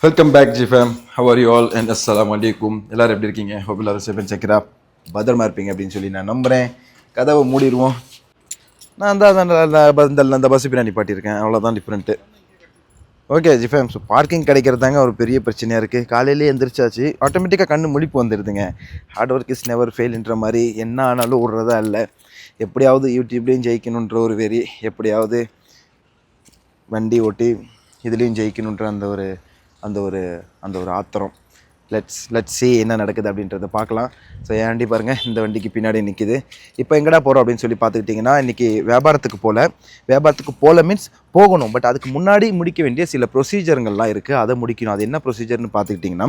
Welcome back ஜிஃபேம். How are you all and அஸ்ஸலாமு அலைக்கும். எல்லாரும் எப்படி இருக்கீங்க? ஹோப் எல்லாரும் சேஃப் அண்ட் செக்யூரா பத்திரமா இருப்பீங்க அப்படின்னு சொல்லி நான் நம்புகிறேன். கதவை மூடிடுவோம். நான் தான் அந்த பஸ் பின்னாடி நிப்பாட்டியிருக்கேன், அவ்வளோதான் டிஃப்ரெண்ட்டு. ஓகே ஜிஃபேம், ஸோ பார்க்கிங் கிடைக்கிறது தாங்க ஒரு பெரிய பிரச்சனையாக இருக்குது. காலையிலேயே எந்திரிச்சாச்சு, ஆட்டோமேட்டிக்காக கண்ணு முழிப்பு வந்துடுதுங்க. ஹார்ட் ஒர்க் இஸ் நெவர் ஃபெயில்ன்ற மாதிரி என்ன ஆனாலும் விட்றதா இல்லை. எப்படியாவது யூடியூப்லேயும் ஜெயிக்கணுன்ற ஒரு வெறி, எப்படியாவது வண்டி ஓட்டி இதுலேயும் ஜெயிக்கணுன்ற அந்த ஒரு ஆத்திரம். லெட்ஸ் see என்ன நடக்குது அப்படின்றத பார்க்கலாம். ஸோ என் வண்டி பாருங்கள், இந்த வண்டிக்கு பின்னாடி நிற்கிது. இப்போ எங்கடா போகிறோம் அப்படின்னு சொல்லி பார்த்துக்கிட்டிங்கன்னா, இன்றைக்கி வியாபாரத்துக்கு போகல மீன்ஸ் போகணும். பட் அதுக்கு முன்னாடி முடிக்க வேண்டிய சில ப்ரொசீஜருங்கள்லாம் இருக்குது, அதை முடிக்கணும். அது என்ன ப்ரொசீஜர்னு பார்த்துக்கிட்டிங்கன்னா,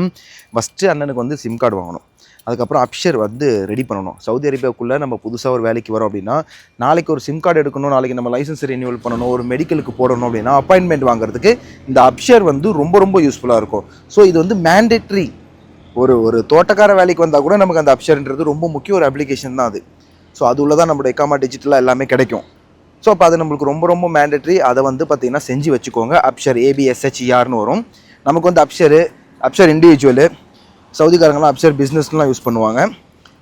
ஃபஸ்ட்டு அண்ணனுக்கு வந்து சிம் கார்டு வாங்கணும். அதுக்கப்புறம் அப்ஷர் வந்து ரெடி பண்ணணும். சவுதி அரேபியாவுக்குள்ளே நம்ம புதுசாக ஒரு வேலைக்கு வரோம் அப்படின்னா, நாளைக்கு ஒரு சிம் கார்டு எடுக்கணும், நாளைக்கு நம்ம லைசன்ஸ் ரினியூவல் பண்ணணும், ஒரு மெடிக்கலுக்கு போடணும் அப்படின்னா அப்பாயின்மெண்ட் வாங்குறதுக்கு இந்த அப்ஷர் வந்து ரொம்ப யூஸ்ஃபுல்லாக இருக்கும். ஸோ இது வந்து மேண்டேட்ரி. ஒரு தோட்டக்கார வேலைக்கு வந்தால் கூட நமக்கு அந்த அப்ஷர்ன்றது ரொம்ப முக்கிய ஒரு அப்ளிகேஷன் தான் அது. ஸோ அது உள்ள தான் நம்மளோட எக்காமா டிஜிட்டலாக எல்லாமே கிடைக்கும். ஸோ அப்போ அது நம்மளுக்கு ரொம்ப மேண்டேட்ரி. அதை வந்து பார்த்திங்கன்னா செஞ்சு வச்சுக்கோங்க. அப்ஷர் ABSHERனு வரும். நமக்கு வந்து அப்ஷர் இண்டிவிஜுவலு, சவுதிக்காரங்களாம் அப்ஷர் பிஸ்னஸ்லாம் யூஸ் பண்ணுவாங்க.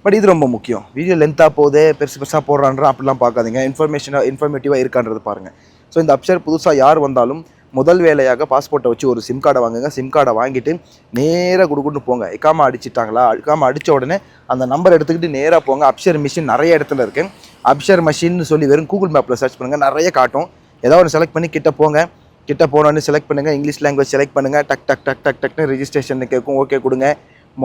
பட் இது ரொம்ப முக்கியம். வீடியோ லென்த்தாக போகுது, பெருசாக போடுறான்ற அப்படிலாம் பார்க்காதீங்க. இன்ஃபர்மேட்டிவாக இருக்கான்றது பாருங்கள். ஸோ இந்த அப்ஷர் புதுசாக யார் வந்தாலும் முதல் வேலையாக பாஸ்போர்ட்டை வச்சு ஒரு சிம் கார்டை வாங்குங்க. சிம் கார்டை வாங்கிட்டு நேராக குடுக்குன்னு போங்க. எக்காமா அடிச்சிட்டாங்களா, எக்காமா அடித்த உடனே அந்த நம்பர் எடுத்துக்கிட்டு நேராக போங்க. அப்ஷர் மிஷின் நிறைய இடத்துல இருக்குது. அப்ஷர் மிஷின்னு சொல்லி வெறும் கூகுள் மேப்பில் சர்ச் பண்ணுங்கள், நிறைய காட்டும். ஏதாவது ஒரு செலக்ட் பண்ணி கிட்ட போங்க. கிட்ட போனோன்னு செலக்ட் பண்ணுங்கள், இங்கிலீஷ் லாங்குவேஜ் செலக்ட் பண்ணுங்கள். டக்னு ரெஜிஸ்ட்ரேஷன் கேட்கும், ஓகே கொடுங்க.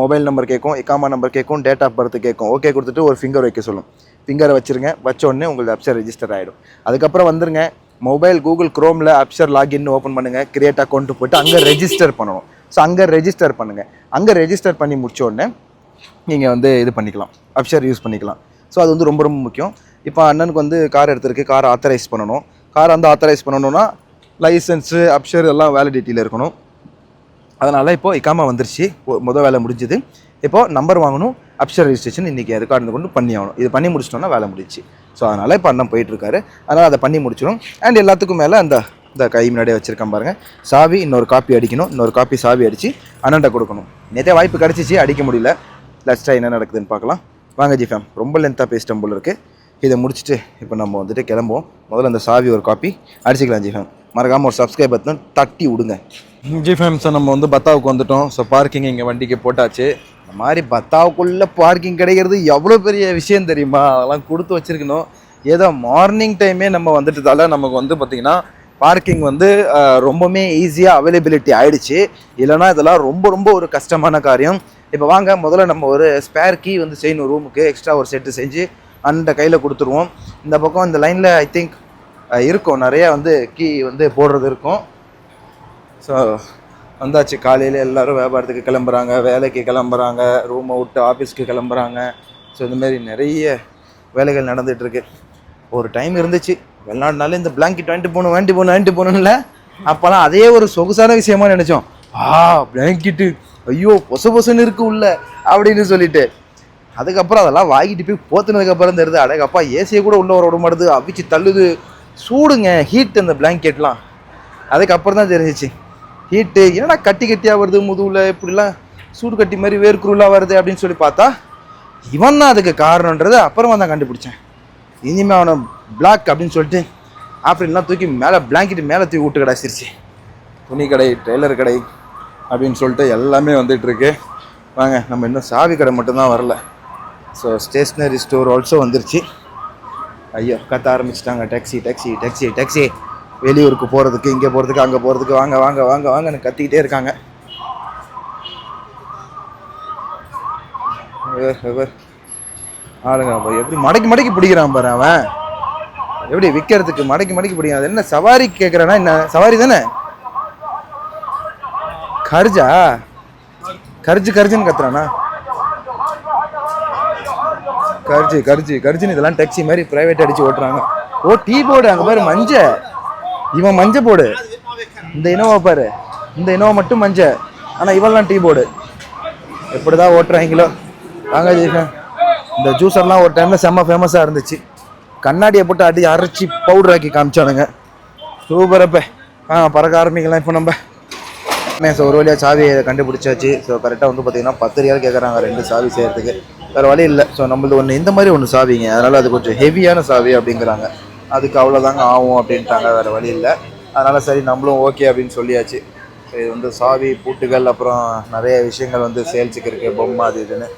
மொபைல் நம்பர் கேட்கும், எக்காமா நம்பர் கேட்கும், டேட் ஆஃப் பர்த் கேட்கும். ஓகே கொடுத்துட்டு ஒரு ஃபிங்கர் வைக்க சொல்லும். ஃபிங்கரை வச்சுருங்க. வச்ச உடனே உங்களுக்கு அப்ஷர் ரெஜிஸ்டர் ஆகிடும். அதுக்கப்புறம் வந்துருங்க, மொபைல் கூகுள் க்ரோமில் அப்ஷர் லாகின் ஓப்பன் பண்ணுங்கள். கிரியேட் அக்கௌண்ட்டு போய்ட்டு அங்கே ரெஜிஸ்டர் பண்ணணும். ஸோ அங்கே ரெஜிஸ்டர் பண்ணுங்கள். அங்கே ரெஜிஸ்டர் பண்ணி முடிச்ச உடனே நீங்கள் வந்து இது பண்ணிக்கலாம், அப்ஷர் யூஸ் பண்ணிக்கலாம். ஸோ அது வந்து ரொம்ப முக்கியம். இப்போ அண்ணனுக்கு வந்து கார் எடுத்துருக்கு, கார் ஆத்தரைஸ் பண்ணணும். கார் வந்து ஆத்தரைஸ் பண்ணணும்னா லைசன்ஸு அப்ஷர் எல்லாம் வேலிடிட்டியில் இருக்கணும். அதனால் இப்போது இக்காமா வந்துருச்சு, முதல் வேலை முடிஞ்சுது. இப்போது நம்பர் வாங்கணும், அப்ஷர் ரெஜிஸ்ட்ரேஷன் இன்றைக்கி ரெக்கார்டு கொண்டு பண்ணி ஆகணும். இது பண்ணி முடிச்சிட்டோன்னா வேலை முடிச்சு. ஸோ அதனால் இப்போ அண்ணன் போயிட்டுருக்காரு, அதனால் அதை பண்ணி முடிச்சிடும். அண்ட் எல்லாத்துக்கும் மேலே இந்த கை முன்னாடியே வச்சுருக்கேன் பாருங்கள், சாவி இன்னொரு காப்பி அடிக்கணும். இன்னொரு காப்பி சாவி அடித்து அண்ணன்ட்ட கொடுக்கணும். நேற்றே வாய்ப்பு கிடச்சிச்சு, அடிக்க முடியல. லாஸ்ட்டாக என்ன நடக்குதுன்னு பார்க்கலாம் வாங்க ஜிஃபேம். ரொம்ப லென்த்தாக பேசிட்டோம் போல இருக்குது. இதை முடிச்சுட்டு இப்போ நம்ம வந்துட்டு கிளம்புவோம். முதல்ல அந்த சாவி ஒரு காப்பி அடிச்சிக்கலாம் ஜிஃபேம். மறக்காமல் ஒரு சப்ஸ்கிரைப் பட்டன் தட்டி விடுங்க ஜிஃபேம். ஸோ நம்ம வந்து பத்தாவுக்கு வந்துவிட்டோம். ஸோ பார்க்கிங் இங்கே வண்டிக்கு போட்டாச்சு. இந்த மாதிரி பத்தாவுக்குள்ளே பார்க்கிங் கிடைக்கிறது எவ்வளோ பெரிய விஷயம் தெரியுமா? அதெல்லாம் கொடுத்து வச்சுருக்கணும். ஏதோ மார்னிங் டைமே நம்ம வந்துட்டதால நமக்கு வந்து பார்த்திங்கன்னா பார்க்கிங் வந்து ரொம்பவுமே ஈஸியாக அவைலபிலிட்டி ஆகிடுச்சு. இல்லைனா இதெல்லாம் ரொம்ப ஒரு கஷ்டமான காரியம். இப்போ வாங்க, முதல்ல நம்ம ஒரு ஸ்பேர் கீ வந்து செய்யணும் ரூமுக்கு. எக்ஸ்ட்ரா ஒரு செட்டு செஞ்சு அந்த கையில் கொடுத்துருவோம். இந்த பக்கம் இந்த லைனில் ஐ திங்க் இருக்கும், நிறையா வந்து கீ வந்து போடுறது இருக்கும். ஸோ வந்தாச்சு. காலையில் எல்லோரும் வியாபாரத்துக்கு கிளம்புறாங்க, வேலைக்கு கிளம்புறாங்க, ரூமை விட்டு ஆஃபீஸ்க்கு கிளம்புறாங்க. ஸோ இந்தமாரி நிறைய வேலைகள் நடந்துகிட்ருக்கு. ஒரு டைம் இருந்துச்சு, வெளிநாடுனாலே இந்த பிளாங்கெட் வாங்கிட்டு போகணும்ல, அப்போல்லாம் அதே ஒரு சொகுசான விஷயமா நினச்சோம். பிளாங்கெட்டு ஐயோ பொசுன்னு இருக்குது உள்ள அப்படின்னு சொல்லிட்டு. அதுக்கப்புறம் அதெல்லாம் வாங்கிட்டு போய் போத்துனதுக்கப்புறம் தெரியுது, அடங்கப்பா ஏசியை கூட உள்ளே வர விட மாட்டுது, அவிச்சு தள்ளுது, சூடுங்க, ஹீட் அந்த பிளாங்கெட்லாம். அதுக்கப்புறம் தான் தெரிஞ்சிச்சு ஹீட்டு என்னடா கட்டியாக வருது முதுகில், இப்படிலாம் சூடு கட்டி மாதிரி வேர்க்குருளாக வருது அப்படின்னு சொல்லி பார்த்தா இவன் தான் அதுக்கு காரணன்றது அப்புறமா தான் கண்டுபிடிச்சேன். இனிமேல் அவனை பிளாக் அப்படின்னு சொல்லிட்டு அப்படின்லாம் தூக்கி மேலே பிளாங்கெட்டு மேலே தூக்கி விட்டு கிடச்சிருச்சு. துணி கடை, டெய்லர் கடை அப்படின்னு சொல்லிட்டு எல்லாமே வந்துட்டுருக்கு. வாங்க, நம்ம இன்னும் சாவி கடை மட்டும்தான் வரல. ஸோ ஸ்டேஷ்னரி ஸ்டோர் ஆல்சோ வந்துருச்சு. ஐயோ கத்த ஆரம்பிச்சிட்டாங்க, டாக்ஸி வெளியூருக்கு போகிறதுக்கு, இங்கே போகிறதுக்கு, அங்கே போகிறதுக்கு, வாங்கன்னு கத்திக்கிட்டே இருக்காங்க. ஆளுங்க எப்படி மடக்கி பிடிக்கிறான் பாரு அவன், எப்படி விற்கிறதுக்கு மடக்கி பிடிக்கிறான். அது என்ன சவாரி கேட்குறானா? என்ன சவாரி தானே? கர்ஜுன்னு கத்துறானா? கர்ஜுன்னு இதெல்லாம் டாக்ஸி மாதிரி ப்ரைவேட் அடிச்சு ஓட்டுறாங்க. ஓ டீ போர்டு அங்கே பாரு, இவன் மஞ்ச போர்டு. இந்த இனோவா பாரு, இந்த இனோவா மட்டும் மஞ்சள், ஆனால் இவெல்லாம் டீ போர்டு. எப்படிதான் ஓட்டுறாங்களோ. வாங்க ஜெயிஃபேன், இந்த ஜூஸர்லாம் ஒரு டைமில் செம்ம ஃபேமஸாக இருந்துச்சு. கண்ணாடியை போட்டு அரைச்சி பவுடர் ஆக்கி காமிச்சானுங்க. சூப்பரப்ப பறக்க ஆரம்பிக்கலாம் இப்போ நம்ம. ஸோ ஒரு வழியாக சாவியை கண்டுபிடிச்சாச்சு. ஸோ கரெக்டாக வந்து பார்த்தீங்கன்னா 10 ரியால் கேட்குறாங்க 2 சாவி செய்கிறதுக்கு. வேறு வழி இல்லை. ஸோ நம்மளது ஒன்று இந்த மாதிரி ஒன்று சாவிங்க, அதனால் அது கொஞ்சம் ஹெவியான சாவி அப்படிங்கிறாங்க. அதுக்கு அவ்வளோதாங்க ஆகும் அப்படின்ட்டாங்க, வேறு வழி இல்லை. அதனால் சரி நம்மளும் ஓகே அப்படின்னு சொல்லியாச்சு. ஸோ இது வந்து சாவி பூட்டுகள் அப்புறம் நிறைய விஷயங்கள் வந்து சேல்ஸுக்கு இருக்குது, பொம்மை அது இதுன்னு.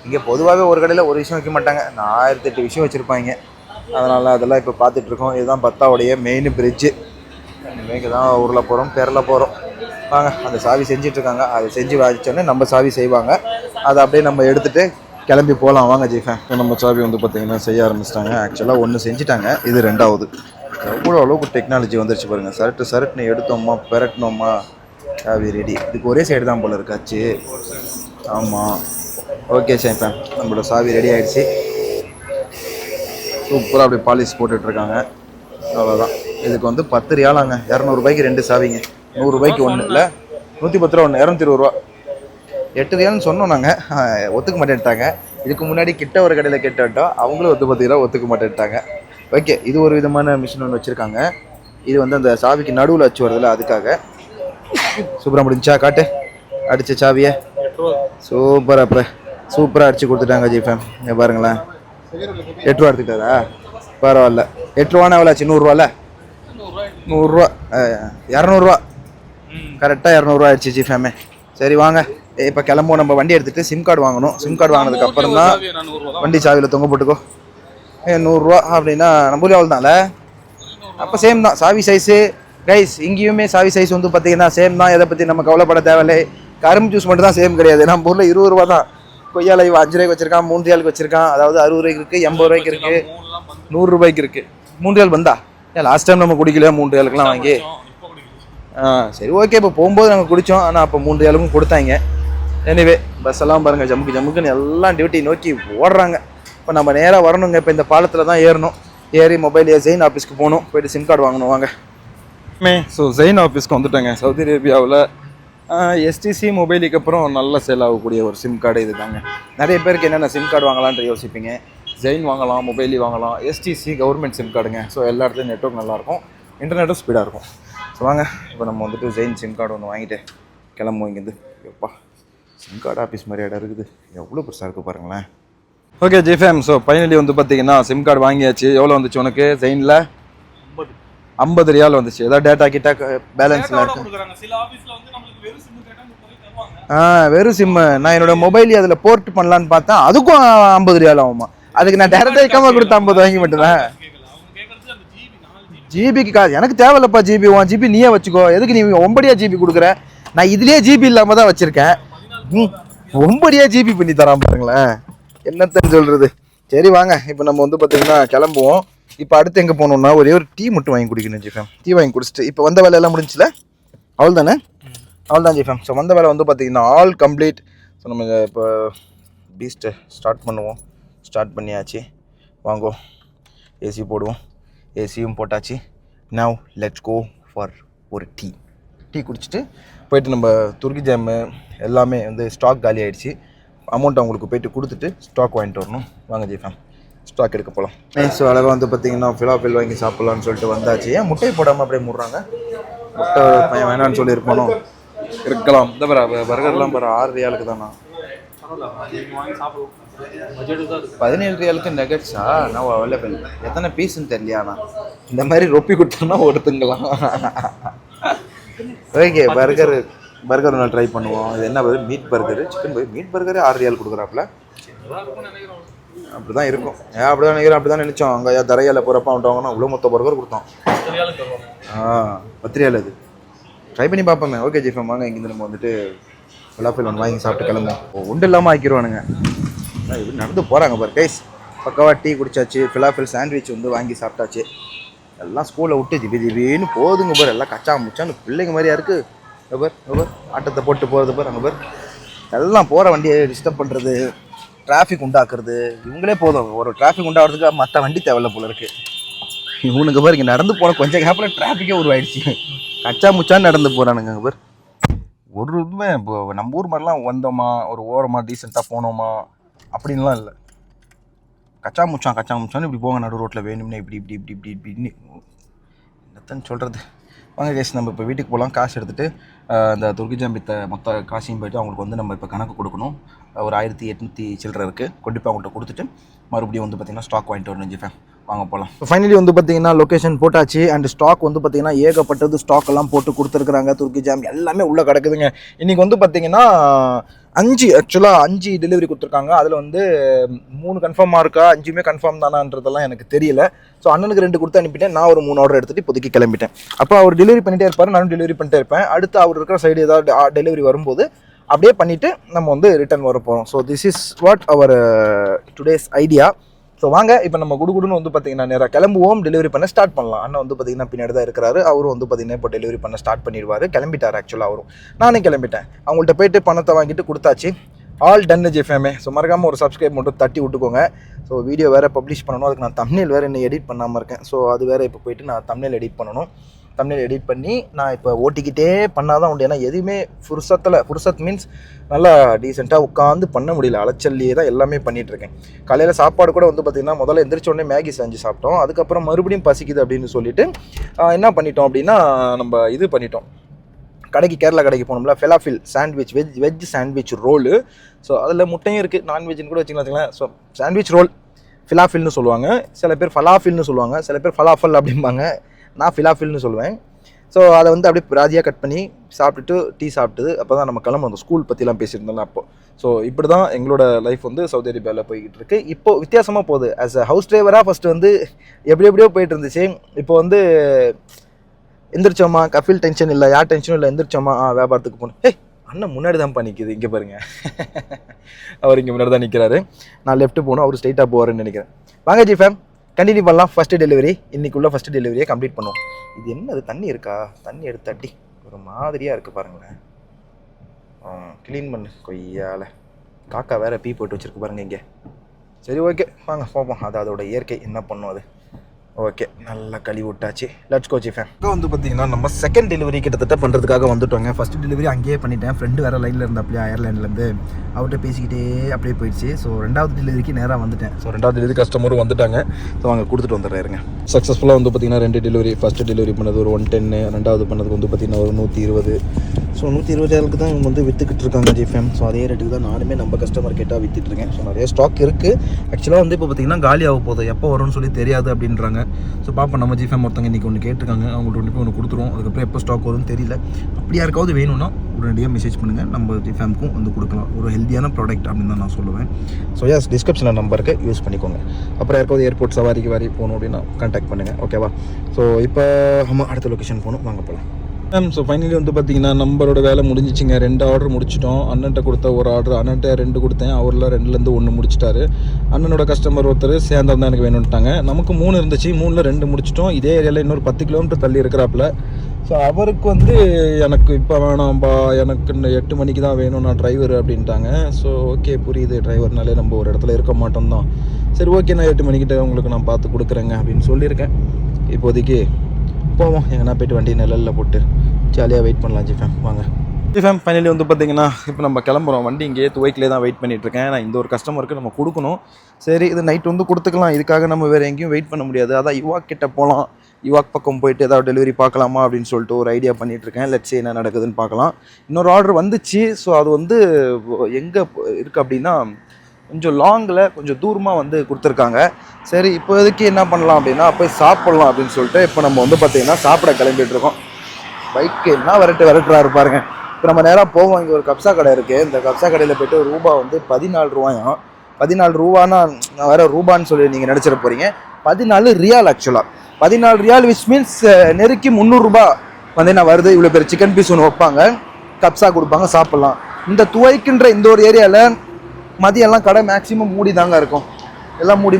இங்கே பொதுவாகவே ஒரு கடையில் ஒரு விஷயம் வைக்க மாட்டாங்க, 1008 விஷயம் வச்சுருப்பாங்க. அதனால் அதெல்லாம் இப்போ பார்த்துட்ருக்கோம். இதுதான் பத்தாவுடைய மெயின் பிரிட்ஜு. இனிமேக்கு தான் ஊரில் போகிறோம், பெரில் போகிறோம். வாங்க அந்த சாவி செஞ்சிட்ருக்காங்க, அதை செஞ்சு வாங்கிச்சோன்னே நம்ம சாவி செய்வாங்க. அதை அப்படியே நம்ம எடுத்துகிட்டு கிளம்பி போகலாம். வாங்க ஜிஃபேன். நம்ம சாவி வந்து பார்த்திங்கன்னா செய்ய ஆரம்பிச்சிட்டாங்க. ஆக்சுவலாக ஒன்று செஞ்சுட்டாங்க, இது 2வது. எவ்வளோ அளவுக்கு டெக்னாலஜி வந்துருச்சு பாருங்கள். சரட்டுன்னு எடுத்தோமா பெரட்டினோமா சாவி ரெடி. இதுக்கு ஒரே சைடு தான் போல் இருக்காச்சு. ஆமாம், ஓகே ஜிஃபேன், நம்மளோட சாவி ரெடி ஆகிடுச்சு. சூப்பராக அப்படி பாலிஷ் போட்டுட்ருக்காங்க. அவ்வளோதான். இதுக்கு வந்து 10 ரியாலாங்க, 200 ரூபாய்க்கு 2 சாவிங்க. 100 ரூபாய்க்கு ஒன்று இல்லை, 110 ரூபா ஒன்று, 220 ரூபா. 8 ரியால்னு சொன்னோம் நாங்கள், ஒத்துக்க மாட்டேன்ட்டாங்க. இதுக்கு முன்னாடி கிட்ட ஒரு கடையில் கேட்டோம், அவங்களும் 10 ரூபா ஒத்துக்க மாட்டேன்ட்டாங்க. ஓகே, இது ஒரு விதமான மிஷின் ஒன்று வச்சுருக்காங்க. இது வந்து அந்த சாவிக்கு நடுவில் வச்சு வருதுல்ல, அதுக்காக. சூப்பராக முடிஞ்சா காட்டு அடித்த சாவியை. சூப்பராக அப்புறம் சூப்பராக அடித்து கொடுத்துட்டாங்க ஜிஃபேம். பாருங்களேன், 8 ரூபா எடுத்துக்கிட்டாரா? பரவாயில்ல. 8 ரூபானா எவ்வளோ ஆச்சு? 100 ரூபால, 100 ரூபா, 200 ரூபா, கரெக்டாக 200 ரூபா ஆயிடுச்சு ஜிஃபேமே. சரி வாங்க இப்போ கிளம்புவோம். நம்ம வண்டி எடுத்துகிட்டு சிம் கார்டு வாங்கணும். சிம் கார்டு வாங்கினதுக்கு அப்புறம் தான் வண்டி சாவியில் தொங்க போட்டுக்கோ. 100 ரூபா அப்படின்னா நம்ம ஊரில் அவ்வளோ தான்ல, அப்போ சேம் தான் சாவி சைஸு. கைஸ் இங்கேயுமே சாவி சைஸ் வந்து பார்த்தீங்கன்னா சேம் தான், எதை பற்றி நம்ம கவலைப்பட தேவையில்லை. கரும்பு ஜூஸ் மட்டும் தான் சேம் கிடையாது. நம்ம ஊரில் 20 ரூபா தான். கொய்யால 5 ரூபாய்க்கு வச்சிருக்கான், 3 ரியாலுக்கு வச்சிருக்கான். அதாவது 60 ரூபாய்க்கு இருக்குது, 80 ரூபாய்க்கு இருக்குது, 100 ரூபாய்க்கு இருக்குது. 3 ரியால் வந்தா லாஸ்ட் டைம் நம்ம குடிக்கலையா 3 ரியாலுக்குலாம் வாங்கி? சரி ஓகே, இப்போ போகும்போது நாங்கள் குடித்தோம், ஆனால் அப்போ 3 ரியாலுக்கும் கொடுத்தாங்க. எனிவே பஸ் எல்லாம் பாருங்கள், ஜம்முக்குன்னு எல்லாம் டியூட்டி நோக்கி ஓடுறாங்க. இப்போ நம்ம நேராக வரணுங்க. இப்போ இந்த பாலத்தில் தான் ஏறணும். ஏறி மொபைல் ஜெயின் ஆஃபீஸ்க்கு போகணும், போய்ட்டு சிம் கார்டு வாங்கணும். வாங்க. ஸோ ஜெயின் ஆஃபீஸ்க்கு வந்துட்டேங்க. சவுதி அரேபியாவில் எஸ்டிசி மொபைலுக்கு அப்புறம் நல்ல சேல் ஆகக்கூடிய ஒரு சிம் கார்டு இது தாங்க. நிறைய பேருக்கு என்னென்ன சிம் கார்டு வாங்கலான்ற யோசிப்பீங்க. ஜெயின் வாங்கலாம், மொபைலி வாங்கலாம், எஸ்டிசி கவர்மெண்ட் சிம் கார்டுங்க. ஸோ எல்லா இடத்துலையும் நெட்வொர்க் நல்லாயிருக்கும், இன்டர்நெட்டும் ஸ்பீடாக இருக்கும். ஸோ வாங்க இப்போ நம்ம வந்துட்டு ஜெயின் சிம் கார்டு ஒன்று வாங்கிட்டு கிளம்புவோம் இங்கேருந்து. எப்பா சிம் கார்டு ஆஃபீஸ் மாதிரி இடம் இருக்குது, எவ்வளோ பெருசாக இருக்குது பாருங்களேன். ஓகே ஜிஃபேம், ஸோ ஃபைனலி வந்து பார்த்தீங்கன்னா சிம் கார்டு வாங்கியாச்சு. எவ்வளோ வந்துச்சு உனக்கு? ஜெயினில் 50 ரியால் வந்துச்சு. ஏதாவது டேட்டா கிட்ட பேலன்ஸில் இருக்குது. வெறும் சிம்மு. நான் என்னோட மொபைல் அதில் போர்ட் பண்ணலான்னு பார்த்தேன், அதுக்கும் 50 ரியால் ஆகுமா? அதுக்கு நான் டேரெக்டாக வைக்காம கொடுத்து 50 வாங்கி மட்டும்தான். ஜிபிக்கு காசு எனக்கு தேவையில்லப்பா. ஜிபி 1 ஜிபி நீயே வச்சுக்கோ. எதுக்கு நீ 9 ஜிபி கொடுக்குற? நான் இதுலேயே ஜிபி இல்லாமல் தான் வச்சுருக்கேன். 9 ஜிபி பண்ணி தரான் பாருங்களேன், என்னத்தன்னு சொல்கிறது. சரி வாங்க இப்போ நம்ம வந்து பார்த்தீங்கன்னா கிளம்புவோம். இப்போ அடுத்து எங்கே போகணுன்னா ஒரே ஒரு டீ மட்டும் வாங்கி குடிக்கணும் ஜிஃபேம். டீ வாங்கி குடிச்சிட்டு இப்போ வந்த வேலையெல்லாம் முடிஞ்சில, அவள் தானே? அவள் தான் ஜிஃபேம். ஸோ வந்த வேலை வந்து பார்த்தீங்கன்னா ஆல் கம்ப்ளீட். ஸோ நம்ம இப்போ பீஸ்ட்டை ஸ்டார்ட் பண்ணுவோம். ஸ்டார்ட் பண்ணியாச்சு. வாங்கோ ஏசி போடுவோம். ஏசியும் போட்டாச்சு. நவ் லெட்ஸ் கோ ஃபார் ஒரு டீ குடிச்சிட்டு போயிட்டு நம்ம துர்கி ஜாமு எல்லாமே வந்து ஸ்டாக் காலி ஆகிடுச்சு. அமௌண்ட் அவங்களுக்கு போய்ட்டு கொடுத்துட்டு ஸ்டாக் வாங்கிட்டு வரணும். வாங்க ஜிஃபேம் ஸ்டாக் எடுக்க போகலாம். ஸோ அழகாக வந்து பார்த்தீங்கன்னா ஃபிலாஃபில் வாங்கி சாப்பிட்லான்னு சொல்லிட்டு வந்தாச்சு. ஏன் முட்டையை போடாமல் அப்படியே முடுறாங்க? முட்டை பையன் வேணான்னு சொல்லியிருப்பானோ இருக்கலாம். இந்த பர்கர்லாம் 6 ரியாலுக்கு தானா? 17 ரியாலுக்கு நெகட்ஸா? நான் அவைலபிள். எத்தனை பீஸ்ன்னு தெரியலையாண்ணா. இந்த மாதிரி ரொப்பி கொடுத்தோம்னா ஒருத்துங்களாம். ஓகே, பர்கர் ஒன்று ட்ரை பண்ணுவோம். இது என்ன burger? Meat burger, chicken meat பர்கரே 6 ரியால் கொடுக்குறாப்புல. அப்படி தான் இருக்கும். அப்படி தான் நினைக்கிறேன், அப்படி தான் நினச்சோம். அங்கே தரையால் போகிறப்ப அவன்ட்டு வாங்கினா அவ்வளோ மொத்த பர்கர் கொடுத்தோம். 10 ரியால் அது. ட்ரை பண்ணி பார்ப்போமே. ஓகே ஜிஃபேம் வாங்க, இங்கேருந்து நம்ம வந்துட்டு ஃபிலாஃபில் ஒன்று வாங்கி சாப்பிட்டு கிளம்புவோம். ஒன்றும் இல்லாமல் ஆக்கிடுவானுங்க. இப்படி நடந்து போகிறாங்க பாரு கைஸ். பக்காவாக டீ குடிச்சாச்சு. ஃபிலாஃபில் சாண்ட்விச் வந்து வாங்கி சாப்பிட்டாச்சு. எல்லாம் ஸ்கூலில் விட்டு திடீர்னு போகுதுங்க பாரு. எல்லாம் கச்சா முச்சான்னு பிள்ளைங்க மாதிரியா இருக்குது. பார் ஆட்டத்தை போட்டு போகிறது பாரு. அங்கே பார் எல்லாம் போகிற வண்டியை டிஸ்டர்ப் பண்ணுறது, டிராஃபிக் உண்டாக்குறது. இவங்களே போதும். ஒரு டிராஃபிக் உண்டாகிறதுக்கு மற்ற வண்டி தேவையில்ல போல இருக்குது. இவனுக்கு பாரு இங்கே நடந்து போன கொஞ்சம் கேப்பில் டிராஃபிக்கே உருவாயிடுச்சு. கச்சா முச்சான்னு நடந்து போகிறானுங்க. அங்கே பார் ஒரு இதுவுமே இப்போ நம்ம ஊர் மாதிரிலாம் வந்தோமா ஒரு ஓரமாக டீசெண்டாக போனோமா அப்படின்லாம் இல்லை. கச்சா முச்சான்னு இப்படி போங்க நடு ரோட்டில் வேணும்னே இப்படின்னு என்னத்தன்னு சொல்கிறது. வாங்க கேஸ் நம்ம இப்போ வீட்டுக்கு போகலாம். காசு எடுத்துகிட்டு அந்த துர்கிஜாம் வித்த மொத்த காசையும் போய்ட்டு அவங்களுக்கு வந்து நம்ம இப்போ கணக்கு கொடுக்கணும். ஒரு 1800 சில்லரை இருக்குது. கொண்டு போய் அவங்கள்ட்ட கொடுத்துட்டு மறுபடியும் வந்து பார்த்திங்கன்னா ஸ்டாக் வாங்கிட்டு வரணும் ஜிஃபேம். வாங்க போகலாம். ஃபைனலி வந்து பார்த்திங்கன்னா லொக்கேஷன் போட்டாச்சு. அண்ட் ஸ்டாக் வந்து பார்த்திங்கன்னா ஏகப்பட்டது ஸ்டாக் எல்லாம் போட்டு கொடுத்துருக்குறாங்க. துர்கிஜாம் எல்லாமே உள்ளே கிடக்குதுங்க. இன்றைக்கி வந்து பார்த்திங்கன்னா 5 டெலிவரி கொடுத்துருக்காங்க. அதில் வந்து 3 கன்ஃபார்மாக இருக்கா, 5மே கன்ஃபார்ம் தானான்றதெல்லாம் எனக்கு தெரியல. ஸோ அண்ணனுக்கு 2 கொடுத்து அனுப்பிட்டேன். நான் ஒரு 3 ஆர்டர் எடுத்துகிட்டு இப்போதைக்கு கிளம்பிட்டேன். அப்போ அவர் டெலிவரி பண்ணிகிட்டே இருப்பார், நானும் டெலிவரி பண்ணிட்டே இருப்பேன். அடுத்து அவர் இருக்கிற சைடு ஏதாவது டெலிவரி வரும்போது அப்படியே பண்ணிவிட்டு நம்ம வந்து ரிட்டர்ன் வர போகிறோம். So this is what our today's idea. So வாங்க இப்போ நம்ம குடுகுடுன்னு வந்து பார்த்திங்கன்னா நேராக கிளம்புவோம், டெலிவரி பண்ண ஸ்டார்ட் பண்ணலாம். அண்ணன் வந்து பார்த்திங்கன்னா பின்னாடி தான் இருக்கிறாரு. அவரும் வந்து பார்த்திங்கன்னா இப்போ டெலிவரி பண்ண ஸ்டார்ட் பண்ணிடுவார். கிளம்பிட்டார் ஆக்சுவலாக அவரும். நானே கிளம்பிட்டேன். அவங்கள்ட்ட போய்ட்டு பணத்தை வாங்கிட்டு கொடுத்தாச்சு. All done ஜிஃபேமே. ஸோ மறக்காமல் ஒரு சப்ஸ்கிரைப் மட்டும் தட்டி விட்டுக்கோங்க. ஸோ வீடியோ வேறு பப்ளிஷ் பண்ணணும். அதுக்கு நான் தம்ப்நெயில் வேறு இன்னும் எடிட் பண்ணாமல் இருக்கேன். ஸோ அது வேறு இப்போ போய்ட்டு நான் தம்ப்நெயில் எடிட் பண்ணணும். தம்ப்நெயில் எடிட் பண்ணி நான் இப்போ ஓட்டிக்கிட்டே பண்ணால் தான் உண்டு. ஏன்னா எதுவுமே ஃபுர்சத் மீன்ஸ் நல்லா டீசெண்டாக உட்காந்து பண்ண முடியல. அலைச்சல்லையே தான் எல்லாமே பண்ணிகிட்ருக்கேன். காலையில் சாப்பாடு கூட வந்து பார்த்திங்கன்னா முதல்ல எந்திரிச்ச உடனே மேகி செஞ்சு சாப்பிட்டோம். அதுக்கப்புறம் மறுபடியும் பசிக்குது அப்படின்னு சொல்லிட்டு என்ன பண்ணிட்டோம் அப்படின்னா நம்ம இது பண்ணிட்டோம். கேரளா கடைக்கு போனோம்ல, falafel sandwich veg sandwich roll. So அதில் முட்டையும் இருக்குது, நான்வெஜ்னு கூட வச்சுக்கலாம். ஸோ சாண்ட்விச் ரோல் ஃபிலாஃபில்னு சொல்லுவாங்க. சில பேர் ஃபலாஃபில்னு சொல்லுவாங்க, சில பேர் ஃபலாஃபல் அப்படிம்பாங்க. நான் ஃபிலாஃபில்னு சொல்லுவேன். ஸோ அதை வந்து அப்படியே ராஜியாக கட் பண்ணி சாப்பிட்டுட்டு டீ சாப்பிட்டுது. அப்போ தான் நம்ம கிளம்புறோம். அந்த ஸ்கூல் பற்றிலாம் பேசியிருந்தோம்ல அப்போ. ஸோ இப்படி தான் எங்களோட லைஃப் வந்து சவுதி அரேபியாவில் போய்கிட்டு இருக்குது. இப்போது வித்தியாசமாக போகுது. ஆஸ் அ ஹவுஸ் டிரைவராக ஃபஸ்ட்டு வந்து எப்படியோ போயிட்டு இருந்துச்சு. இப்போ வந்து எந்திரிச்சோமா, கஃபில் டென்ஷன் இல்லை, யார் டென்ஷனும் இல்லை, எந்திரிச்சோமா வியாபாரத்துக்கு போகணும். அண்ணன் முன்னாடி தான் நிற்கிது. இங்கே பாருங்கள், அவர் இங்கே முன்னாடி தான் நிற்கிறாரு. நான் லெஃப்ட்டு போகணும், அவர் ஸ்ட்ரைட்டாக போவாருன்னு நினைக்கிறேன். வாங்க ஜிஃபேம், கண்டினியூ பண்ணலாம். ஃபஸ்ட்டு டெலிவரி இன்றைக்குள்ள ஃபஸ்ட்டு டெலிவரியை கம்ப்ளீட் பண்ணுவோம். இது என்ன, அது தண்ணி இருக்கா? தண்ணி எடுத்து தட்டி ஒரு மாதிரியாக இருக்குது பாருங்களேன். க்ளீன் பண்ணு கொய்யால். காக்கா வேறு பீ போட்டு வச்சுருக்கு பாருங்கள் இங்கே. சரி ஓகே வாங்க போவோம். அது அதோட இயற்கை, என்ன பண்ணும் அது. ஓகே, நல்லா கழுவி விட்டாச்சு. லெட்ஸ் கோ ஜிஃபேம். இப்போ வந்து பார்த்தீங்கன்னா நம்ம செகண்ட் டெலிவரி கிட்டத்தட்ட பண்ணுறதுக்காக வந்துட்டோங்க. ஃபஸ்ட்டு டெலிவரி அங்கேயே பண்ணிட்டேன். ஃப்ரெண்டு வேறு லைனில் இருந்தா அப்படியே அயர்லாண்ட்லேருந்து அவர்கிட்ட பேசிக்கிட்டே அப்படியே போயிடுச்சு. ஸோ 2வது டெலிவரிக்கு நேராக வந்துட்டேன். ஸோ 2வது டெலிவரி கஸ்டமரும் வந்துட்டாங்க. ஸோ அவங்க கொடுத்துட்டு வந்துடுறாருங்க. சக்ஸஸ்ஃபுல்லாக வந்து பார்த்திங்கன்னா 2 டெலிவரி. ஃபஸ்ட்டு டெலிவரி பண்ணது ஒரு 110, 2வது பண்ணதுக்கு வந்து பார்த்திங்கன்னா ஒரு 120. ஸோ 120 தான் இவங்க வந்து விற்றுக்கிட்டு இருக்காங்க ஜிஃபேம். ஸோ அதே ரேட்டுக்கு தான் நானுமே நம்ம கஸ்டமர் கேட்டால் விற்றுட்ருக்கேன். ஸோ நிறைய ஸ்டாக் இருக்குது. ஆக்சுவலாக வந்து இப்போ பார்த்திங்கன்னா காலியாக போகுது, எப்போ வரும்னு சொல்லி தெரியாது அப்படின்றாங்க. ஸோ பார்ப்போம். நம்ம ஜிஃபேம் ஒருத்தங்க இன்றைக்கி ஒன்று கேட்டிருக்காங்க, அவங்கள்ட்ட ஒன்று போய் ஒன்று கொடுத்துருவோம். அதுக்கப்புறம் எப்போ ஸ்டாக் வரும்னு தெரியல. அப்படி யாருக்காவது வேணும்னா உடனடியாக மெசேஜ் பண்ணுங்கள், நம்ம ஜிஃபேமுக்கும் வந்து கொடுக்கலாம். ஒரு ஹெல்த்தியான ப்ராடக்ட் அப்படின்னு தான் நான் சொல்லுவேன். ஸோ எஸ், டிஸ்கிரிப்ஷனில் நம்பருக்கு யூஸ் பண்ணிக்கோங்க. அப்புறம் யாருக்காவது ஏர்போர்ட் சவாரிக்கு போகணும் அப்படின்னா கான்டாக்ட் பண்ணுங்கள், ஓகேவா? ஸோ இப்போ நம்ம அடுத்த லொக்கேஷன் போகணும், வாங்க போகலாம். ஸோ ஃபைனலி வந்து பார்த்திங்கன்னா நம்மளோட வேலை முடிஞ்சிச்சிங்க. 2 ஆர்டர் முடிச்சிட்டோம். அண்ணன்ட்ட கொடுத்த ஒரு ஆர்டர், அண்ணன்ட்ட 2 கொடுத்தேன். அவரில் 2லேருந்து 1 முடிச்சிட்டாரு. அண்ணனோட கஸ்டமர் ஒருத்தர் சேர்ந்தவன் தான் எனக்கு வேணும்ட்டாங்க. நமக்கு 3 இருந்துச்சு, 3ல் 2 முடிச்சிட்டோம். இதே ஏரியாவில் இன்னொரு 10 கிலோமீட்டர் தள்ளி இருக்கிறாப்புல. ஸோ அவருக்கு வந்து எனக்கு இப்போ வேணாம்பா, எனக்கு இந்த 8 மணிக்கு தான் வேணும், நான் டிரைவர் அப்படின்ட்டாங்க. ஸோ ஓகே, புரியுது, டிரைவர்னாலே நம்ம ஒரு இடத்துல இருக்க மாட்டோம் தான். சரி ஓகே, நான் 8 மணிக்கிட்ட உங்களுக்கு நான் பார்த்து கொடுக்குறேங்க அப்படின்னு சொல்லியிருக்கேன். இப்போதைக்கு போவோம், எங்கன்னா போய்ட்டு வண்டி நிழலில் போட்டு ஜாலியாக வெயிட் பண்ணலாம் ஜிஃபேம். வாங்க ஜிஃபேம். ஃபைனலி வந்து பார்த்திங்கன்னா இப்போ நம்ம கிளம்புறோம். வண்டி இங்கேயே துவைக்கிலே தான் வெயிட் பண்ணிகிட்ருக்கேன். நான் இந்த ஒரு கஸ்டமருக்கு நம்ம கொடுக்கணும். சரி, இது நைட் வந்து கொடுத்துக்கலாம். இதுக்காக நம்ம வேறு எங்கேயும் வெயிட் பண்ண முடியாது. அதான் யுவாக் கிட்டே போகலாம். யுவாக் பக்கம் போயிட்டு ஏதாவது டெலிவரி பார்க்கலாமா அப்படின்னு சொல்லிட்டு ஒரு ஐடியா பண்ணிகிட்ருக்கேன். லெட்ஸ் என்ன நடக்குதுன்னு பார்க்கலாம். இன்னொரு ஆர்டர் வந்துச்சு. ஸோ அது வந்து எங்கே இருக்குது அப்படின்னா கொஞ்சம் லாங்கில், கொஞ்சம் தூரமாக வந்து கொடுத்துருக்காங்க. சரி, இப்போதைக்கு என்ன பண்ணலாம் அப்படின்னா போய் சாப்பிட்லாம் அப்படின்னு சொல்லிட்டு இப்போ நம்ம வந்து பார்த்திங்கன்னா சாப்பிட கிளம்பிட்டுருக்கோம். பைக்கு என்ன விரட்டுறாரு பாருங்க. இப்போ நம்ம நேராக போவோம். இங்கே ஒரு கப்சா கடை இருக்குது. இந்த கப்சா கடையில் போய்ட்டு ரூபா வந்து 14 ரூபாயாம். 14 ரூபானா நான் வேறு ரூபான்னு சொல்லி நீங்கள் நினச்சிட போகிறீங்க. 14 ரியால் ஆக்சுவலாக. 14 ரியால் விச் மீன்ஸ் நெருக்கி 300 ரூபா வந்து நான் வருது. இவ்வளோ பேர் சிக்கன் பீஸ் ஒன்று வைப்பாங்க, கப்சா கொடுப்பாங்க, சாப்பிட்லாம். இந்த துவைக்கின்ற இந்த ஒரு ஏரியாவில் மதியம்லாம் கடை மேக்ஸிமம் மூடி தாங்க இருக்கும். எல்லாம் மூடி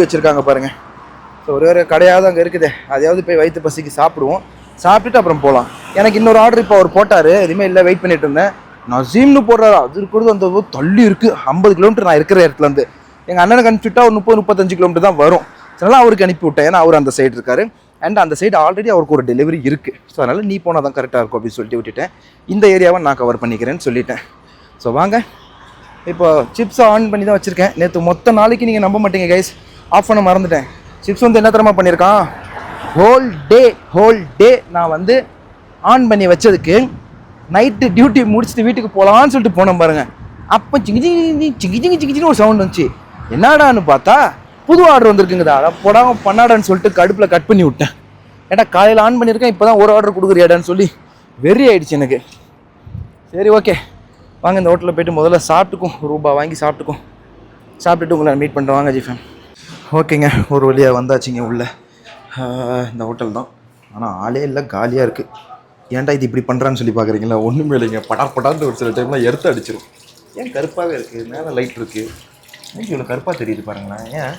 வச்சுருக்காங்க பாருங்கள். ஸோ ஒரு கடையாவது அங்கே இருக்குது. அதையாவது போய் வயிற்று பசிக்கு சாப்பிடுவோம். சாப்பிட்டுட்டு அப்புறம் போகலாம். எனக்கு இன்னொரு ஆர்டர் இப்போ அவர் போட்டார். எதுவுமே இல்லை, வெயிட் பண்ணிட்டு இருந்தேன். நசீம்னு போடுறாரு. அது இருக்கிறது அந்த தள்ளி இருக்குது, 50 கிலோமீட்டர் நான் இருக்கிற இடத்துலேருந்து. எங்கள் அண்ணனுக்கு அனுப்பிச்சுட்டா ஒரு 30-35 கிலோமீட்டர் தான் வரும். அதனால் அவருக்கு அனுப்பி விட்டேன். ஏன்னா அவர் அந்த சைடு இருக்கார். அண்ட் அந்த சைடு ஆல்ரெடி அவருக்கு ஒரு டெலிவரி இருக்குது. ஸோ அதனால் நீ போனால் தான் கரெக்டாக இருக்கும் அப்படின்னு சொல்லிட்டு விட்டுட்டேன். இந்த ஏரியாவை நான் கவர் பண்ணிக்கிறேன்னு சொல்லிட்டேன். ஸோ வாங்க, இப்போ சிப்ஸை ஆன் பண்ணி தான் வச்சுருக்கேன். நேற்று மொத்த நாளைக்கு நீங்கள் நம்ப மாட்டீங்க கைஸ், ஆஃப் பண்ண மறந்துட்டேன். சிப்ஸ் வந்து என்ன தரமாக பண்ணியிருக்கான், ஹோல் டே நான் வந்து ஆன் பண்ணி வச்சதுக்கு நைட்டு டியூட்டி முடிச்சுட்டு வீட்டுக்கு போகலான்னு சொல்லிட்டு போனோம் பாருங்க. அப்போ சிங்கிச்சின்னு ஒரு சவுண்ட் வந்துச்சு. என்னடான்னு பார்த்தா புது ஆர்டர் வந்திருக்குங்கதா. அதை போடாமல் பண்ணாடான்னு சொல்லிட்டு கடுப்பில் கட் பண்ணி விட்டேன். ஏட்டா காலையில் ஆன் பண்ணியிருக்கேன், இப்போ தான் ஒரு ஆர்டர் கொடுக்குறியாடான்னு சொல்லி வெறி ஆயிடுச்சு எனக்கு. சரி ஓகே வாங்க இந்த ஹோட்டலில் போய்ட்டு முதல்ல சாப்பிட்டுக்கும், ரூபா வாங்கி சாப்பிட்டுட்டு உங்களை மீட் பண்ணுறேன். வாங்க ஜிஃபேம். ஓகேங்க, ஒரு வழியாக வந்தாச்சுங்க உள்ள. இந்த ஹோட்டல் தான், ஆனால் ஆளே இல்லை, காலியாக இருக்குது. ஏன்டா இது இப்படி பண்ணுறான்னு சொல்லி பார்க்குறீங்களா? ஒன்றுமே இல்லைங்க, படார்னு ஒரு சில டைம்லாம் எடுத்து அடிச்சிடும். ஏன் கருப்பாகவே இருக்குது, மேலே லைட் இருக்குது, எனக்கு இவ்வளோ கருப்பாக தெரியுது பாருங்களேன். ஏன்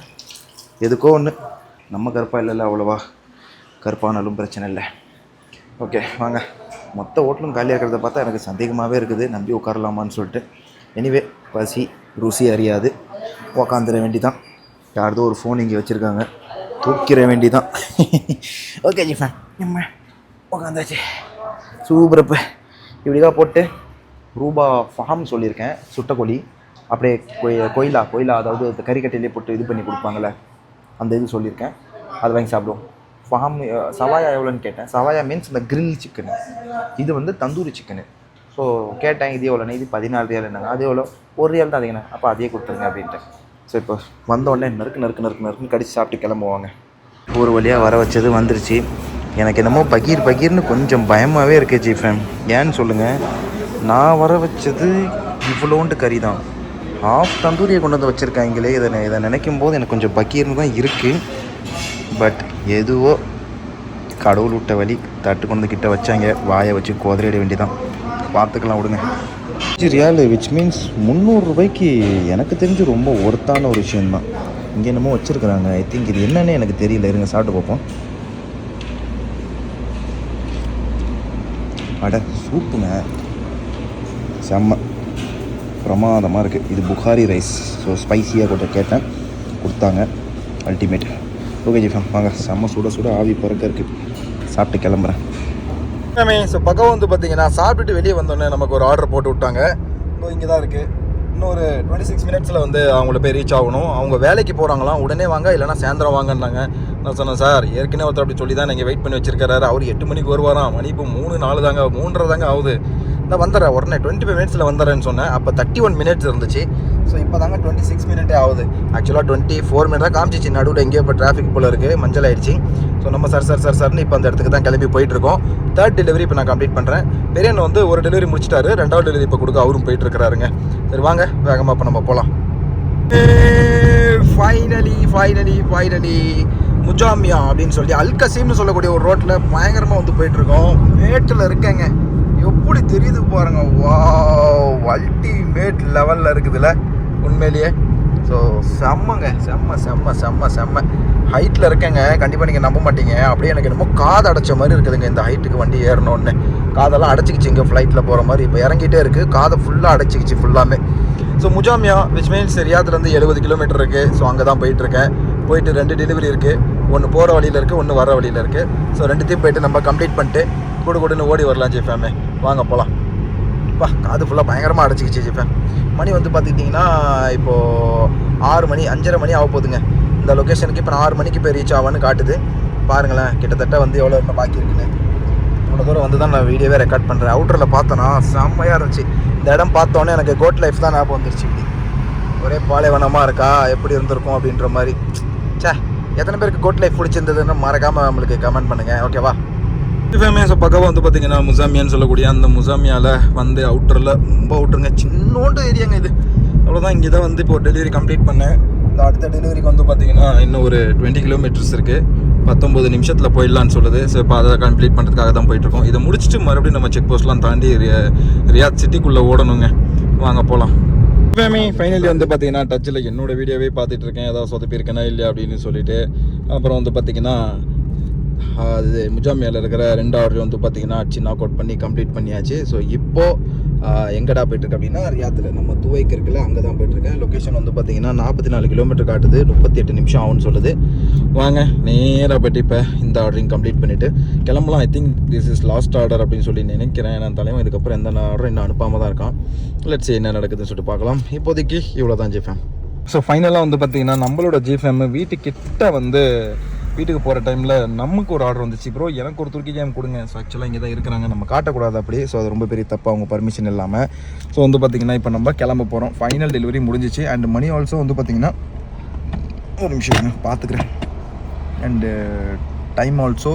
எதுக்கோ ஒன்று, நம்ம கருப்பாக இல்லைல்ல, அவ்வளோவா கருப்பானாலும் பிரச்சனை இல்லை. ஓகே வாங்க, மொத்த ஹோட்டலும் காலியாக இருக்கிறத பார்த்தா எனக்கு சந்தேகமாகவே இருக்குது, நம்பி உட்காரலாமான்னு சொல்லிட்டு. எனிவே பசி ருசி அறியாது, உக்காந்துட வேண்டி தான். யாரதோ ஒரு ஃபோன் இங்கே வச்சுருக்காங்க, தூக்கிற வேண்டி தான். ஓகே ஜி ஃபேன், நம்ம உக்காந்தாச்சு. சூப்பரப்பு இப்படி தான் போட்டு ரூபா ஃபார்ம் சொல்லியிருக்கேன், சுட்டக்கோழி அப்படியே கோயிலா அதாவது இந்த கறிக்கட்டையிலே போட்டு இது பண்ணி கொடுப்பாங்கள்ல, அந்த இது சொல்லியிருக்கேன். அதை வாங்கி சாப்பிடுவோம். ஃபார்ம் சவாயா எவ்வளோன்னு கேட்டேன். சவாயா மீன்ஸ் இந்த கிரில் சிக்கனு, இது வந்து தந்தூரி சிக்கனு. ஸோ கேட்டேன் இது எவ்வளோண்ணே, இது 14 ரியாலுன்னாங்க. அது எவ்வளோ, 1 ரியால் தான் அதிகண்ணே, அப்போ அதையே கொடுத்துருங்க அப்படின்ட்டு. ஸோ இப்போ வந்தோடனே நறுக்குன்னு கடிச்சு சாப்பிட்டு கிளம்புவாங்க. ஒரு வழியாக வர வச்சது வந்துருச்சு. எனக்கு என்னமோ பகீர்னு கொஞ்சம் பயமாகவே இருக்குது ஜிஃபேம். ஏன்னு சொல்லுங்கள், நான் வர வச்சது இவ்வளோண்டு கறி தான், ஹாஃப் தந்தூரியை கொண்டு வந்து வச்சுருக்காங்களே. இதை நினைக்கும் போது எனக்கு கொஞ்சம் பகீர்னு தான் இருக்குது. பட் எதுவோ கடவுள் விட்ட வழி, தட்டு கொண்டு கிட்ட வச்சாங்க, வாயை வச்சு கோதறிட வேண்டியதான், பார்த்துக்கலாம் விடுங்க. 5 ரியால் விச் மீன்ஸ் 300 ரூபாய்க்கு எனக்கு தெரிஞ்சு ரொம்ப ஒர்த்தான ஒரு விஷயந்தான். இங்கே என்னமோ வச்சுருக்குறாங்க, ஐ திங்க் இது என்னன்னே எனக்கு தெரியல, இருங்க சாப்பிட்டு பார்ப்போம். அட சூப்புங்க, செம்ம பிரமாதமாக இருக்குது. இது புகாரி ரைஸ், ஸோ ஸ்பைஸியாக கூட கேட்டேன், கொடுத்தாங்க, அல்டிமேட். ஓகே ஜிஃபேம் வாங்க, செம்ம சுட ஆவி பறக்க இருக்குது, சாப்பிட்டு கிளம்புறேன். ஸோ பக்கம் வந்து பார்த்தீங்கன்னா சாப்பிட்டுட்டு வெளியே வந்தோடனே நமக்கு ஒரு ஆர்டர் போட்டு விட்டாங்க. இங்கே தான் இருக்குது, இன்னொரு 26 மினிட்ஸில் வந்து அவங்கள போய் ரீச் ஆகணும். அவங்க வேலைக்கு போகிறாங்களாம், உடனே வாங்க இல்லைனா சாயந்தரம் வாங்கன்னாங்க. நான் சொன்னேன் சார் ஏற்கனவே ஒருத்தர் அப்படி சொல்லி தான் நீங்கள் வெயிட் பண்ணி வச்சிருக்காரு, அவர் 8 மணிக்கு வருவாராம், மணி இப்போ 3-4 தாங்க, 3:30 தாங்க ஆகுது. நான் வந்துடுறேன் உடனே 25 மினிட்ஸில் வந்துடுறேன்னு சொன்னேன். அப்போ 31 மினிட்ஸ் இருந்துச்சு. ஸோ இப்போ தாங்க 26 மினிட்டே ஆகுது. ஆக்சுவலாக 24 மினிட் தான் காமிச்சிச்சு, நடுவில் எங்கேயோ இப்போ டிராஃபிக் போல் இருக்குது, மஞ்சள் ஆயிடுச்சு. ஸோ நம்ம சார்னு இப்போ அந்த இடத்துக்கு தான் கிளம்பி போயிட்டுருக்கோம். 3rd டெலிவரி இப்போ நான் கம்ப்ளீட் பண்ணுறேன். பெரியண்ணன் வந்து ஒரு டெலிவரி முடிச்சிட்டாரு, 2வது டெலிவரி இப்போ கொடுக்க அவரும் போயிட்டுருக்கிறாருங்க. சரி வாங்க வேகமாக இப்போ நம்ம போகலாம். ஃபைனலி முஜாமியா அப்படின்னு சொல்லி அல்கசீம்னு சொல்லக்கூடிய ஒரு ரோட்டில் பயங்கரமாக வந்து போயிட்டுருக்கோம். மேட்டில் இருக்கேங்க, எப்படி தெரியுது பாருங்க, வாவ் அல்டிமேட் லெவலில் இருக்குதுல்ல உண்மையிலேயே. ஸோ செம்மங்க, செம்ம ஹைட்டில் இருக்கேங்க. கண்டிப்பாக நீங்கள் நம்ப மாட்டீங்க, அப்படியே எனக்கு என்னமோ காது அடைச்ச மாதிரி இருக்குதுங்க இந்த ஹைட்டுக்கு வண்டி ஏறணுன்னு. காதெல்லாம் அடைச்சிக்கிச்சு இங்கே ஃப்ளைட்டில் போகிற மாதிரி. இப்போ இறங்கிட்டே இருக்குது, காதை ஃபுல்லாக அடைச்சிக்கிச்சு ஃபுல்லாமே. ஸோ முஜாமியா விச் மீன்ஸ் ரியாத்லேருந்து 70 கிலோமீட்டர் இருக்குது. ஸோ அங்கே தான் போயிட்டுருக்கேன். போயிட்டு 2 டெலிவரி இருக்குது, ஒன்று போகிற வழியில் இருக்குது, ஒன்று வர வழியில் இருக்குது. ஸோ 2த்தையும் போயிட்டு நம்ம கம்ப்ளீட் பண்ணிட்டு கூடுன்னு ஓடி வரலாம் ஜிஃபேமே. வாங்க போகலாம். காது ஃபுல்லாக பயங்கரமாக அடைச்சிக்கிச்சு ஜிஃபேம். மணி வந்து பார்த்துக்கிட்டிங்கன்னா இப்போது 6 மணி 5:30 மணி ஆக போகுதுங்க. இந்த லொக்கேஷனுக்கு இப்போ நான் 6 மணிக்கு போய் ரீச் ஆவான்னு காட்டுது. பாருங்களேன் கிட்டத்தட்ட வந்து எவ்வளோ இன்னும் பாக்கி இருக்குன்னு. இவ்வளோ தூரம் வந்து தான் நான் வீடியோவே ரெக்கார்ட் பண்ணுறேன். அவுட்டரில் பார்த்தோன்னா செம்மையாக இருந்துச்சு. இந்த இடம் பார்த்தோன்னே எனக்கு கோட் லைஃப் தான் ஞாபகம் வந்துருச்சு. இப்படி ஒரே பாலைவனமாக இருக்கா, எப்படி இருந்திருக்கும் அப்படின்ற மாதிரி. எத்தனை பேருக்கு கோட் லைஃப் பிடிச்சிருந்ததுன்னு மறக்காமல் நம்மளுக்கு கமெண்ட் பண்ணுங்கள், ஓகேவா? ஃபேமஸ் பக்கம் வந்து பார்த்தீங்கன்னா முசாமியான்னு சொல்லக்கூடிய அந்த முசாமியாவில் வந்து அவுட்டரில் ரொம்ப அவுட்டருங்க, சின்னோண்டு ஏரியாங்க இது. அவ்வளோதான். இங்கே தான் வந்து இப்போ டெலிவரி கம்ப்ளீட் பண்ணேன். இந்த அடுத்த டெலிவரிக்கு வந்து பார்த்தீங்கன்னா இன்னும் ஒரு 20 கிலோமீட்டர்ஸ் இருக்குது, 19 நிமிஷத்தில் போயிடலான்னு சொல்லுது. ஸோ இப்போ அதை கம்ப்ளீட் பண்ணுறதுக்காக தான் போயிட்டுருக்கோம். இதை முடிச்சுட்டு மறுபடியும் நம்ம செக் போஸ்ட்லாம் தாண்டி ரியாத் சிட்டிக்குள்ளே ஓடணுங்க. வாங்க போகலாம். ஃபைனலி வந்து பார்த்தீங்கன்னா டச்சில் என்னோடய வீடியோவே பார்த்துட்டு இருக்கேன், ஏதாவது சொதப்பியிருக்கேனா இல்லையா அப்படின்னு சொல்லிட்டு. அப்புறம் வந்து பார்த்தீங்கன்னா அது முஜாமியாவில் இருக்கிற 2வது வந்து பார்த்தீங்கன்னா அடிச்சு நாக் அவுட் பண்ணி கம்ப்ளீட் பண்ணியாச்சு. ஸோ இப்போது எங்கடா போயிட்டுருக்கு அப்படின்னா ரியாத்தில் நம்ம துவைக்கு இருக்குல்ல, அங்கே தான் போயிட்டுருக்கேன். லொக்கேஷன் வந்து பார்த்தீங்கன்னா 44 கிலோமீட்டர் காட்டுது, 38 நிமிஷம் ஆகும்னு சொல்லுது. வாங்க நேராக போய்ட்டு இப்போ இந்த ஆர்டரையும் கம்ப்ளீட் பண்ணிவிட்டு கிளம்பலாம். I think this is last order அப்படின்னு சொல்லி நினைக்கிறேன். நான் தலைவன் இதுக்கப்புறம் எந்த ஆர்டரும் இன்னும் அனுப்பாமல் தான் இருக்கான். லெட்ஸ் என்ன நடக்குதுன்னு சொல்லிட்டு பார்க்கலாம். இப்போதைக்கு இவ்வளோ தான் ஜிஃபேம். ஸோ ஃபைனலாக வந்து பார்த்தீங்கன்னா நம்மளோட ஜிஃபேம் வீட்டுக்கிட்ட வந்து வீட்டுக்கு போகிற டைமில் நமக்கு ஒரு ஆர்டர் வந்துச்சு, ப்ரோ எனக்கு ஒரு துருக்கி ஜாம் கொடுங்க. ஸோ ஆக்சுவலாக இங்கே தான் இருக்கிறாங்க, நம்ம காட்டக்கூடாது அப்படி. ஸோ அது ரொம்ப பெரிய தப்பு, அவங்க பர்மிஷன் இல்லாமல். ஸோ வந்து பார்த்திங்கன்னா இப்போ நம்ம கிளம்ப போகிறோம். ஃபைனல் டெலிவரி முடிஞ்சிச்சு. அண்ட் மணி ஆல்சோ வந்து பார்த்திங்கன்னா ஒரு நிமிஷம் பார்த்துக்கிறேன். அண்டு டைம் ஆல்சோ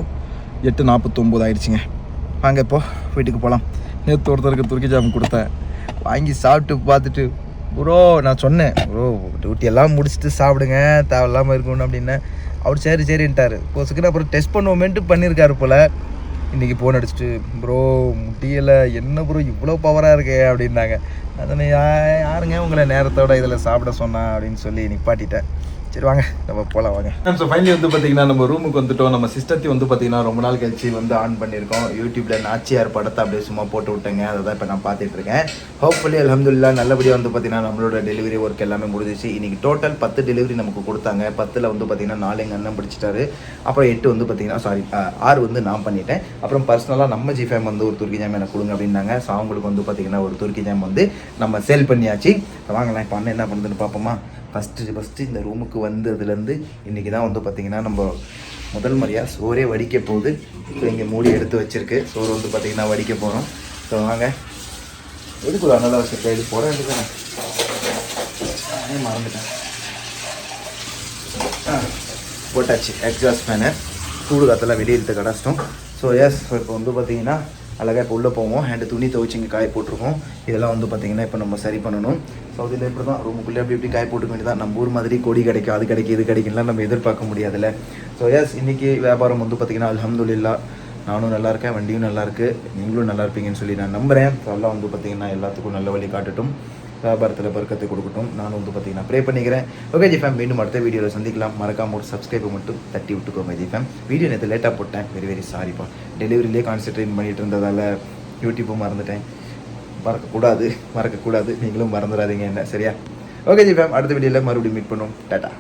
8:49 ஆயிடுச்சுங்க. வாங்க இப்போ வீட்டுக்கு போகலாம். நேற்று ஒருத்தருக்கு துருக்கி ஜாம் கொடுத்தேன், வாங்கி சாப்பிட்டு பார்த்துட்டு, ப்ரோ நான் சொன்னேன் ப்ரோ டியூட்டி எல்லாம் முடிச்சுட்டு சாப்பிடுங்க தேவையில்லாமல் இருக்கணும் அப்படின்னு. அவர் சரின்ட்டார். கோசுக்குன்னு அப்புறம் டெஸ்ட் பண்ணுவோமேன்ட்டு பண்ணியிருக்காரு போல். இன்றைக்கி ஃபோன் அடிச்சுட்டு, ப்ரோ முடியலை, என்ன ப்ரோ இவ்வளோ பவராக இருக்கே அப்படின்னாங்க. அதனை யாருங்க உங்களை நேரத்தோட இதில் சாப்பிட சொன்னா அப்படின்னு சொல்லி நிப்பாட்டிட்டேன். சரி வாங்க நம்ம போகலாம் வாங்க. ஸோ ஃபைனலி வந்து பார்த்திங்கன்னா நம்ம ரூமுக்கு வந்துட்டோம். நம்ம சிஸ்டத்தை வந்து பார்த்திங்கன்னா ரொம்ப நாள் கழிச்சு வந்து ஆன் பண்ணியிருக்கோம். யூடியூப்பில் நாச்சியார் படத்தை அப்படியே சும்மா போட்டு விட்டேங்க, அதை தான் இப்போ நான் பார்த்துட்ருக்கேன். ஹோப்ஃபுல்லி அல்ஹம்துலில்லாஹ் நல்லபடியாக வந்து பார்த்திங்கன்னா நம்மளோட டெலிவரி ஒர்க் எல்லாமே முடிஞ்சிச்சு. இன்றைக்கி டோட்டல் 10 டெலிவரி நமக்கு கொடுத்தாங்க. 10ல் வந்து பார்த்திங்கன்னா 4 எங்கள் அண்ணன் பிடிச்சிட்டாரு. அப்புறம் 8 வந்து பார்த்திங்கன்னா 6 வந்து நான் பண்ணிட்டேன். அப்புறம் பர்சனலாக நம்ம ஜிஃபேம் வந்து ஒரு துருக்கி ஜாம் எனக்கு கொடுங்க அப்படின்னாங்க. ஸோ அவங்களுக்கு வந்து பார்த்திங்கன்னா ஒரு துருக்கி ஜாம் வந்து நம்ம சேல் பண்ணியாச்சு. வாங்கலாம் இப்போ அண்ணன் என்ன பண்ணுதுன்னு பார்ப்போமா. ஃபஸ்ட்டு இந்த ரூமுக்கு வந்ததுலேருந்து இன்றைக்கி தான் வந்து பார்த்திங்கன்னா நம்ம முதல் முறையாக சோறே வடிக்க போகுது. ஸோ இங்கே மூடி எடுத்து வச்சுருக்கு, சோறு வந்து பார்த்திங்கன்னா வடிக்க போகிறோம். ஸோ வாங்க. எதுக்கு ஒரு நல்லா வச்சுருக்கேன், இது போட வேண்டியதானே, நானே மறந்துட்டேன். போட்டாச்சு எக்ஸாஸ்ட் ஃபேனு, சூடு காற்றெல்லாம் வெளியே எடுத்து கடாச்சிட்டோம். ஸோ இப்போ வந்து பார்த்திங்கன்னா அழகாக இப்போ உள்ளே போவோம். ஹேண்டு துணி துவைச்சி இங்கே காய போட்டிருக்கோம். இதெல்லாம் வந்து பார்த்திங்கன்னா இப்போ நம்ம சரி பண்ணணும். ஸோ அதில் இப்படி தான் ரூமுக்குள்ளே அப்படி காய போட்டுக்க வேண்டியதான். நம்ம ஊர் மாதிரி கொடி கிடைக்கும், அது கிடைக்கும், இது கிடைக்கும்லாம் நம்ம எதிர்பார்க்க முடியாதுல்ல. ஸோ இன்றைக்கி வியாபாரம் வந்து பார்த்திங்கன்னா அல்ஹம்துலில்லாஹ் நானும் நல்லா இருக்கேன், வண்டியும் நல்லாயிருக்கு, நீங்களும் நல்லா இருப்பீங்கன்னு சொல்லி நான் நம்புகிறேன். ஸோ எல்லாம் வந்து பார்த்திங்கன்னா எல்லாத்துக்கும் நல்ல வழி காட்டட்டும், வியாபாரத்தில் பறக்கத்தை கொடுக்கட்டும். நானும் வந்து பார்த்திங்கன்னா ப்ரே பண்ணிக்கிறேன். ஓகே ஜி ஃபேம், மீண்டும் அடுத்த வீடியோவில் சந்திக்கலாம். மறக்காம ஒரு சப்ஸ்கிரைபை மட்டும் தட்டி விட்டுக்கோங்க ஜி ஃபேம். வீடியோ நேற்று லேட்டாக போட்டேன், வெரி சாரிப்பா. டெலிவரியிலே கான்சென்ட்ரேட் பண்ணிகிட்டு இருந்ததால் யூடியூப்பும் மறந்துட்டேன். மறக்கக்கூடாது, நீங்களும் மறந்துடாதீங்க என்ன, சரியா? ஓகே ஜி ஃபேம், அடுத்த வீடியோவில் மறுபடியும் மீட் பண்ணுவோம். டாட்டா.